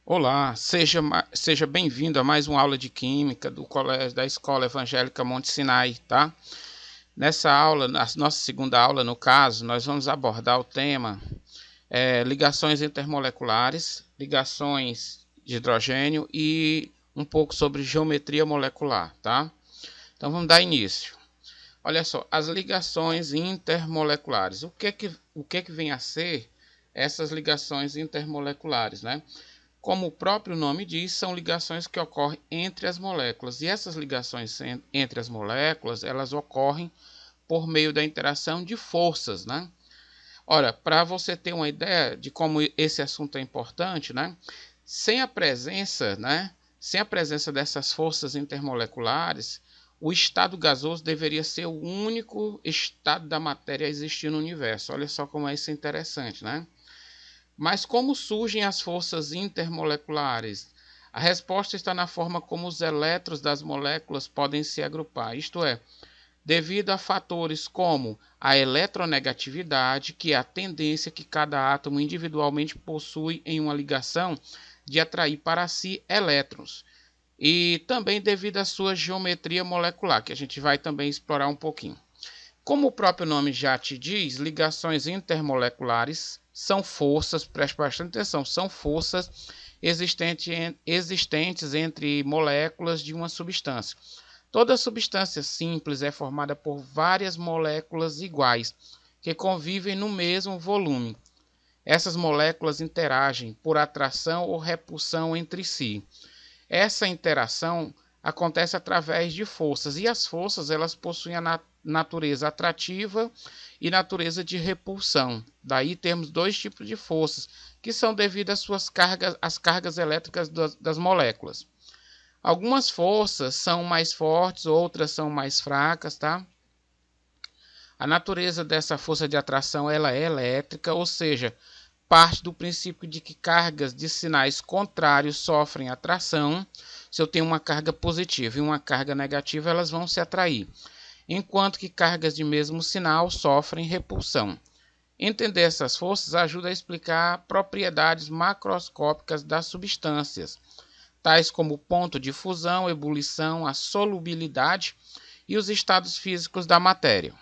Olá, seja bem-vindo a mais uma aula de Química do Colégio da Escola Evangélica Monte Sinai, tá? Nessa aula, na nossa segunda aula, no caso, nós vamos abordar o tema ligações intermoleculares, ligações de hidrogênio e um pouco sobre geometria molecular, tá? Então vamos dar início. Olha só, as ligações intermoleculares. O que que vem a ser essas ligações intermoleculares, né? Como o próprio nome diz, são ligações que ocorrem entre as moléculas. E essas ligações entre as moléculas, elas ocorrem por meio da interação de forças, né? Ora, para você ter uma ideia de como esse assunto é importante, né? Sem a presença, né? Sem a presença dessas forças intermoleculares, o estado gasoso deveria ser o único estado da matéria a existir no universo. Olha só como é isso interessante, né? Mas como surgem as forças intermoleculares? A resposta está na forma como os elétrons das moléculas podem se agrupar, isto é, devido a fatores como a eletronegatividade, que é a tendência que cada átomo individualmente possui em uma ligação de atrair para si elétrons, e também devido à sua geometria molecular, que a gente vai também explorar um pouquinho. Como o próprio nome já te diz, ligações intermoleculares são forças, preste bastante atenção, são forças existentes entre moléculas de uma substância. Toda substância simples é formada por várias moléculas iguais, que convivem no mesmo volume. Essas moléculas interagem por atração ou repulsão entre si. Essa interação acontece através de forças, e as forças elas possuem a natureza atrativa e natureza de repulsão. Daí temos dois tipos de forças, que são devido às suas cargas, às cargas elétricas das moléculas. Algumas forças são mais fortes, outras são mais fracas, tá? A natureza dessa força de atração ela é elétrica, ou seja, parte do princípio de que cargas de sinais contrários sofrem atração. Se eu tenho uma carga positiva e uma carga negativa, elas vão se atrair, enquanto que cargas de mesmo sinal sofrem repulsão. Entender essas forças ajuda a explicar propriedades macroscópicas das substâncias, tais como o ponto de fusão, ebulição, a solubilidade e os estados físicos da matéria.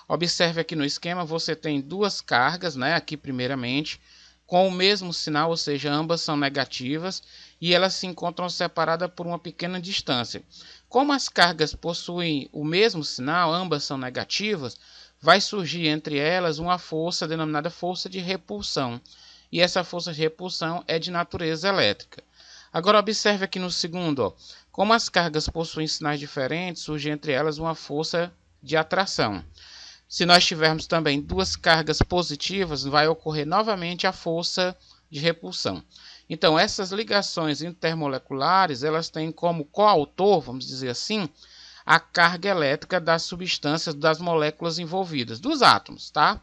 Observe aqui no esquema, você tem duas cargas, né? Aqui primeiramente, com o mesmo sinal, ou seja, ambas são negativas e elas se encontram separadas por uma pequena distância. Como as cargas possuem o mesmo sinal, ambas são negativas, vai surgir entre elas uma força denominada força de repulsão. E essa força de repulsão é de natureza elétrica. Agora observe aqui no segundo, ó, como as cargas possuem sinais diferentes, surge entre elas uma força de atração. Se nós tivermos também duas cargas positivas, vai ocorrer novamente a força de repulsão. Então, essas ligações intermoleculares, elas têm como coautor, vamos dizer assim, a carga elétrica das substâncias, das moléculas envolvidas, dos átomos, tá?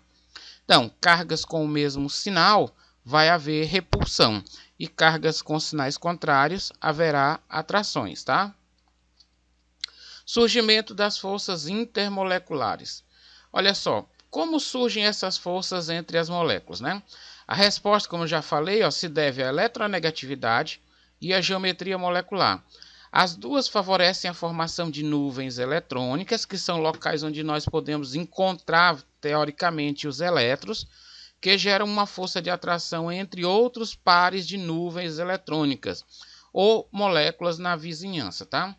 Então, cargas com o mesmo sinal, vai haver repulsão. E cargas com sinais contrários, haverá atrações, tá? Surgimento das forças intermoleculares. Olha só, como surgem essas forças entre as moléculas, né? A resposta, como eu já falei, ó, se deve à eletronegatividade e à geometria molecular. As duas favorecem a formação de nuvens eletrônicas, que são locais onde nós podemos encontrar, teoricamente, os elétrons, que geram uma força de atração entre outros pares de nuvens eletrônicas, ou moléculas na vizinhança, tá?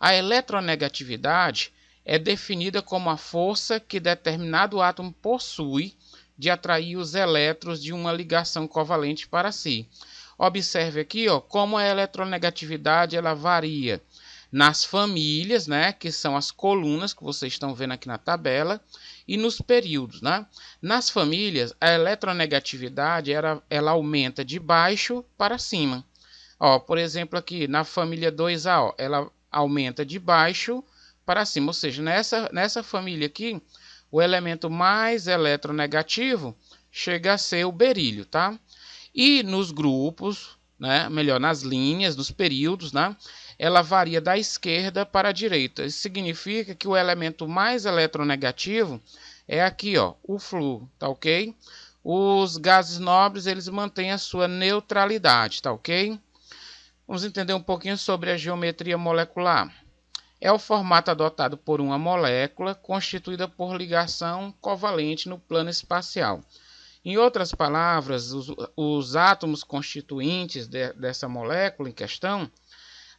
A eletronegatividade é definida como a força que determinado átomo possui de atrair os elétrons de uma ligação covalente para si. Observe aqui, ó, como a eletronegatividade ela varia nas famílias, né, que são as colunas que vocês estão vendo aqui na tabela, e nos períodos, né? Nas famílias, a eletronegatividade ela aumenta de baixo para cima. Ó, por exemplo, aqui na família 2A, ó, ela aumenta de baixo para cima, ou seja, nessa família aqui, o elemento mais eletronegativo chega a ser o berílio, tá? E nos grupos, né, melhor, nas linhas, nos períodos, né, ela varia da esquerda para a direita. Isso significa que o elemento mais eletronegativo é aqui, ó, o flúor, tá ok? Os gases nobres, eles mantêm a sua neutralidade, tá ok? Vamos entender um pouquinho sobre a geometria molecular. É o formato adotado por uma molécula constituída por ligação covalente no plano espacial. Em outras palavras, os átomos constituintes dessa molécula em questão,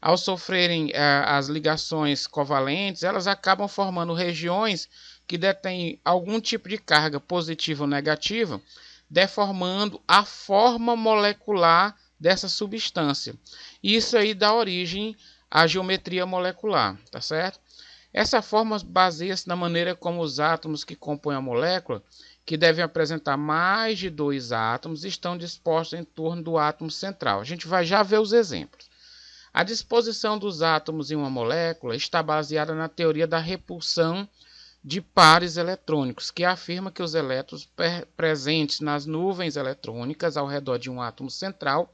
ao sofrerem as ligações covalentes, elas acabam formando regiões que detêm algum tipo de carga positiva ou negativa, deformando a forma molecular dessa substância. Isso aí dá origem à geometria molecular, tá certo? Essa forma baseia-se na maneira como os átomos que compõem a molécula, que devem apresentar mais de 2 átomos, estão dispostos em torno do átomo central. A gente vai já ver os exemplos. A disposição dos átomos em uma molécula está baseada na teoria da repulsão de pares eletrônicos, que afirma que os elétrons presentes nas nuvens eletrônicas ao redor de um átomo central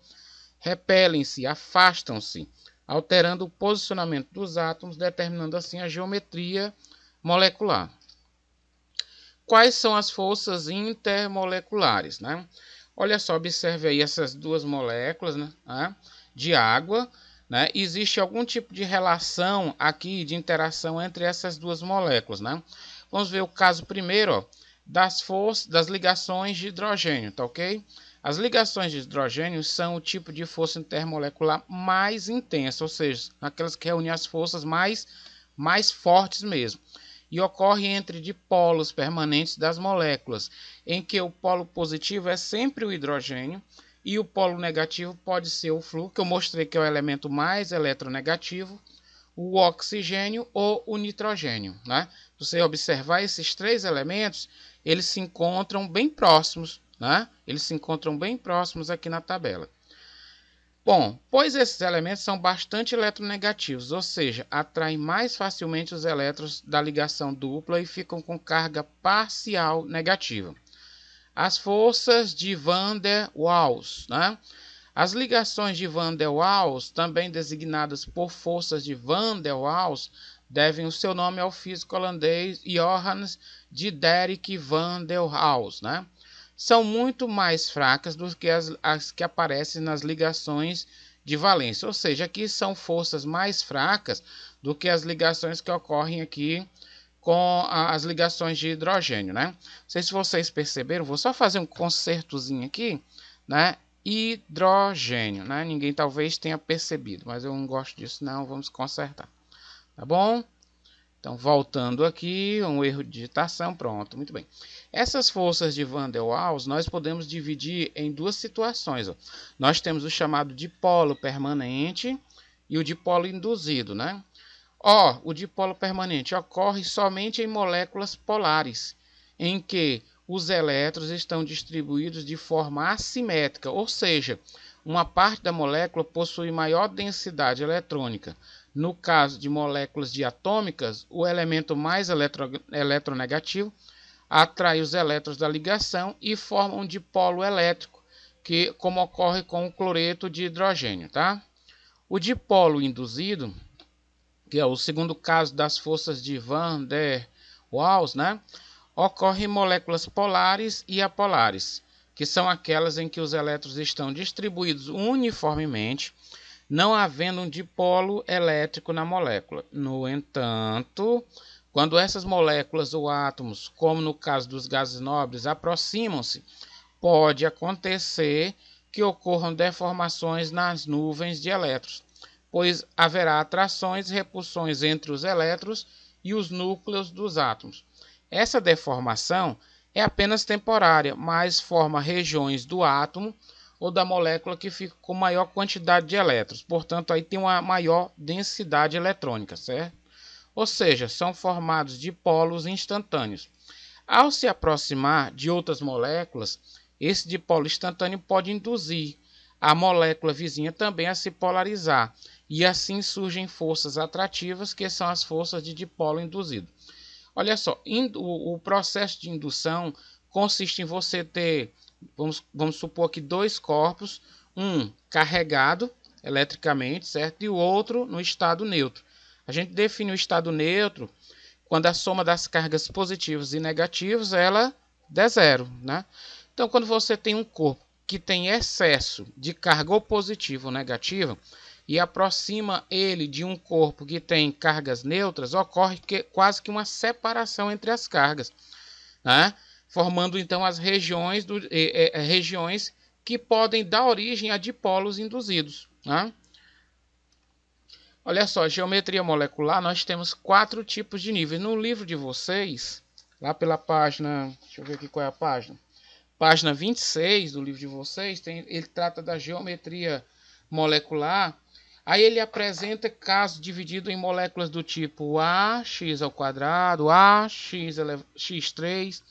repelem-se, afastam-se, alterando o posicionamento dos átomos, determinando assim a geometria molecular. Quais são as forças intermoleculares, né? Olha só, observe aí essas duas moléculas, né, de água, né? Existe algum tipo de relação aqui, de interação entre essas duas moléculas, né? Vamos ver o caso primeiro, ó, das ligações de hidrogênio, tá ok? As ligações de hidrogênio são o tipo de força intermolecular mais intensa, ou seja, aquelas que reúnem as forças mais fortes mesmo. E ocorre entre dipolos permanentes das moléculas, em que o polo positivo é sempre o hidrogênio e o polo negativo pode ser o flúor, que eu mostrei que é o elemento mais eletronegativo, o oxigênio ou o nitrogênio, né? Se você observar esses 3 elementos, eles se encontram bem próximos, né? Eles se encontram bem próximos aqui na tabela. Bom, pois esses elementos são bastante eletronegativos, ou seja, atraem mais facilmente os elétrons da ligação dupla e ficam com carga parcial negativa. As forças de Van der Waals, né? As ligações de Van der Waals, também designadas por forças de Van der Waals, devem o seu nome ao físico holandês Johannes Diederik van der Waals, né? São muito mais fracas do que as que aparecem nas ligações de valência, ou seja, aqui são forças mais fracas do que as ligações que ocorrem aqui com as ligações de hidrogênio, né? Não sei se vocês perceberam, vou só fazer um concertozinho aqui, né? Hidrogênio, né? Ninguém talvez tenha percebido, mas eu não gosto disso não, vamos consertar, tá bom? Então, voltando aqui, um erro de digitação, pronto, muito bem. Essas forças de Van der Waals nós podemos dividir em 2 situações. Ó. Nós temos o chamado dipolo permanente e o dipolo induzido, né? O dipolo permanente ocorre somente em moléculas polares, em que os elétrons estão distribuídos de forma assimétrica, ou seja, uma parte da molécula possui maior densidade eletrônica. No caso de moléculas diatômicas, o elemento mais eletronegativo atrai os elétrons da ligação e forma um dipolo elétrico, que, como ocorre com o cloreto de hidrogênio. Tá? O dipolo induzido, que é o segundo caso das forças de Van der Waals, né, ocorre em moléculas polares e apolares, que são aquelas em que os elétrons estão distribuídos uniformemente, não havendo um dipolo elétrico na molécula. No entanto, quando essas moléculas ou átomos, como no caso dos gases nobres, aproximam-se, pode acontecer que ocorram deformações nas nuvens de elétrons, pois haverá atrações e repulsões entre os elétrons e os núcleos dos átomos. Essa deformação é apenas temporária, mas forma regiões do átomo ou da molécula que fica com maior quantidade de elétrons. Portanto, aí tem uma maior densidade eletrônica, certo? Ou seja, são formados dipolos instantâneos. Ao se aproximar de outras moléculas, esse dipolo instantâneo pode induzir a molécula vizinha também a se polarizar, e assim surgem forças atrativas, que são as forças de dipolo induzido. Olha só, o processo de indução consiste em você ter, vamos supor aqui, 2 corpos, um carregado eletricamente, certo? E o outro no estado neutro. A gente define o estado neutro quando a soma das cargas positivas e negativas ela der zero, né? Então, quando você tem um corpo que tem excesso de carga ou positiva ou negativa e aproxima ele de um corpo que tem cargas neutras, ocorre quase que uma separação entre as cargas, né? Formando então as regiões, regiões que podem dar origem a dipolos induzidos, né? Olha só, geometria molecular, nós temos 4 tipos de níveis. No livro de vocês, lá pela página, deixa eu ver aqui qual é a página. Página 26 do livro de vocês, ele trata da geometria molecular. Aí ele apresenta casos divididos em moléculas do tipo ax ao quadrado, x3,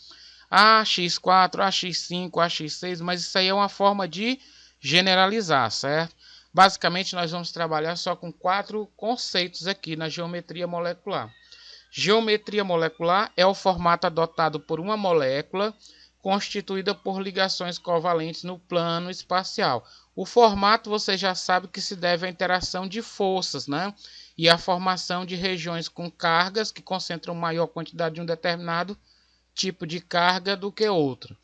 ax4, ax5, ax6, mas isso aí é uma forma de generalizar, certo? Basicamente, nós vamos trabalhar só com 4 conceitos aqui na geometria molecular. Geometria molecular é o formato adotado por uma molécula constituída por ligações covalentes no plano espacial. O formato você já sabe que se deve à interação de forças, né? E à formação de regiões com cargas que concentram maior quantidade de um determinado tipo de carga do que outro.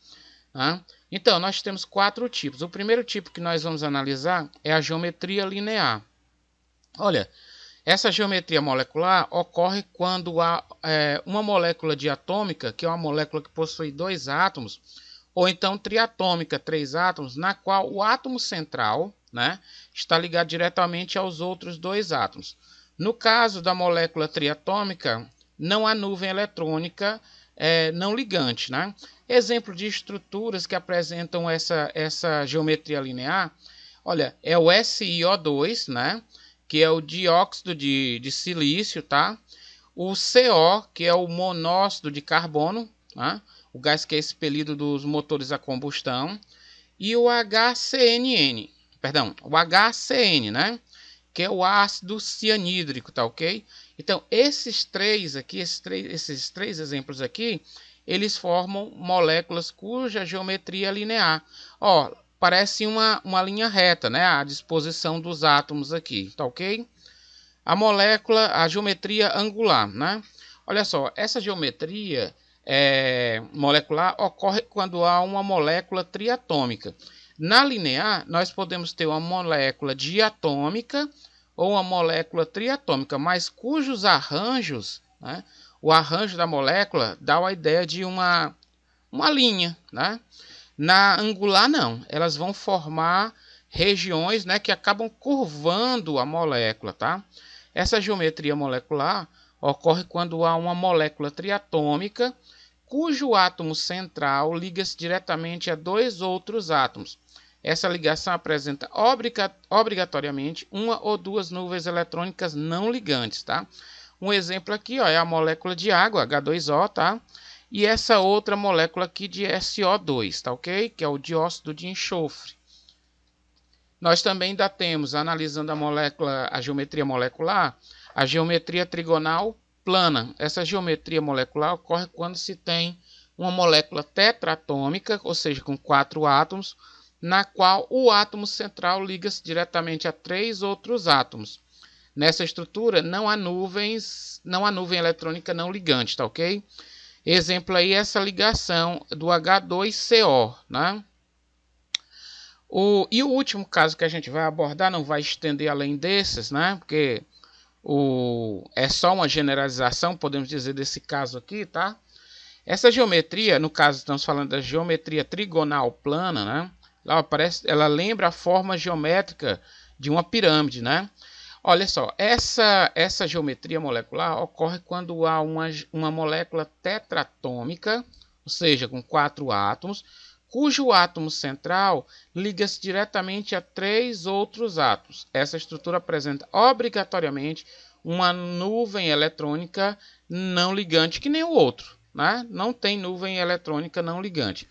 Né? Então, nós temos 4 tipos. O primeiro tipo que nós vamos analisar é a geometria linear. Olha, essa geometria molecular ocorre quando há uma molécula diatômica, que é uma molécula que possui 2 átomos, ou então triatômica, 3 átomos, na qual o átomo central, né, está ligado diretamente aos outros 2 átomos. No caso da molécula triatômica, não há nuvem eletrônica não ligante, né? Exemplo de estruturas que apresentam essa geometria linear, olha, é o SiO2, né? Que é o dióxido de silício, tá? O CO, que é o monóxido de carbono, tá? O gás que é expelido dos motores a combustão, e o HCN, né? Que é o ácido cianídrico, tá ok? Então, esses três exemplos aqui, eles formam moléculas cuja geometria é linear. Ó, parece uma linha reta, né? A disposição dos átomos aqui, tá ok? A geometria angular, né? Olha só, essa geometria molecular ocorre quando há uma molécula triatômica. Na linear, nós podemos ter uma molécula diatômica ou uma molécula triatômica, mas cujos arranjos, né, o arranjo da molécula dá a ideia de uma linha, né? Na angular não, elas vão formar regiões, né, que acabam curvando a molécula, tá? Essa geometria molecular ocorre quando há uma molécula triatômica cujo átomo central liga-se diretamente a 2 outros átomos. Essa ligação apresenta obrigatoriamente uma ou 2 nuvens eletrônicas não ligantes, tá? Um exemplo aqui, ó, é a molécula de água, H2O, tá? E essa outra molécula aqui de SO2, tá ok? Que é o dióxido de enxofre. Nós também ainda temos, analisando a geometria molecular, a geometria trigonal plana. Essa geometria molecular ocorre quando se tem uma molécula tetratômica, ou seja, com 4 átomos, na qual o átomo central liga-se diretamente a 3 outros átomos. Nessa estrutura não há nuvem eletrônica não ligante, tá ok? Exemplo aí é essa ligação do H2CO, né? E o último caso que a gente vai abordar, não vai estender além desses, né? Porque é só uma generalização, podemos dizer, desse caso aqui, tá? Essa geometria, no caso estamos falando da geometria trigonal plana, né? Ela lembra a forma geométrica de uma pirâmide, né? Olha só, essa geometria molecular ocorre quando há uma molécula tetratômica, ou seja, com 4 átomos, cujo átomo central liga-se diretamente a 3 outros átomos. Essa estrutura apresenta obrigatoriamente uma nuvem eletrônica não ligante, que nem o outro, né? Não tem nuvem eletrônica não ligante.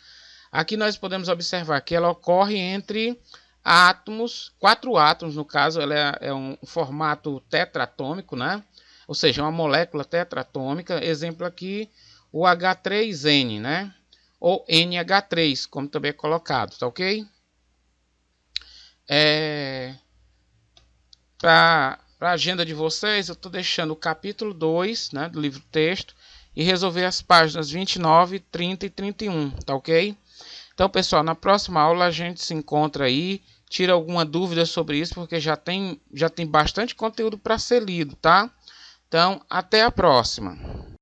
Aqui nós podemos observar que ela ocorre entre átomos, 4 átomos, no caso, ela é um formato tetratômico, né? Ou seja, uma molécula tetratômica. Exemplo aqui, o H3N, né? Ou NH3, como também é colocado, tá ok? Para a agenda de vocês, eu estou deixando o capítulo 2, né, do livro texto, e resolver as páginas 29, 30 e 31, tá ok? Então, pessoal, na próxima aula a gente se encontra aí, tira alguma dúvida sobre isso, porque já tem bastante conteúdo para ser lido, tá? Então, até a próxima.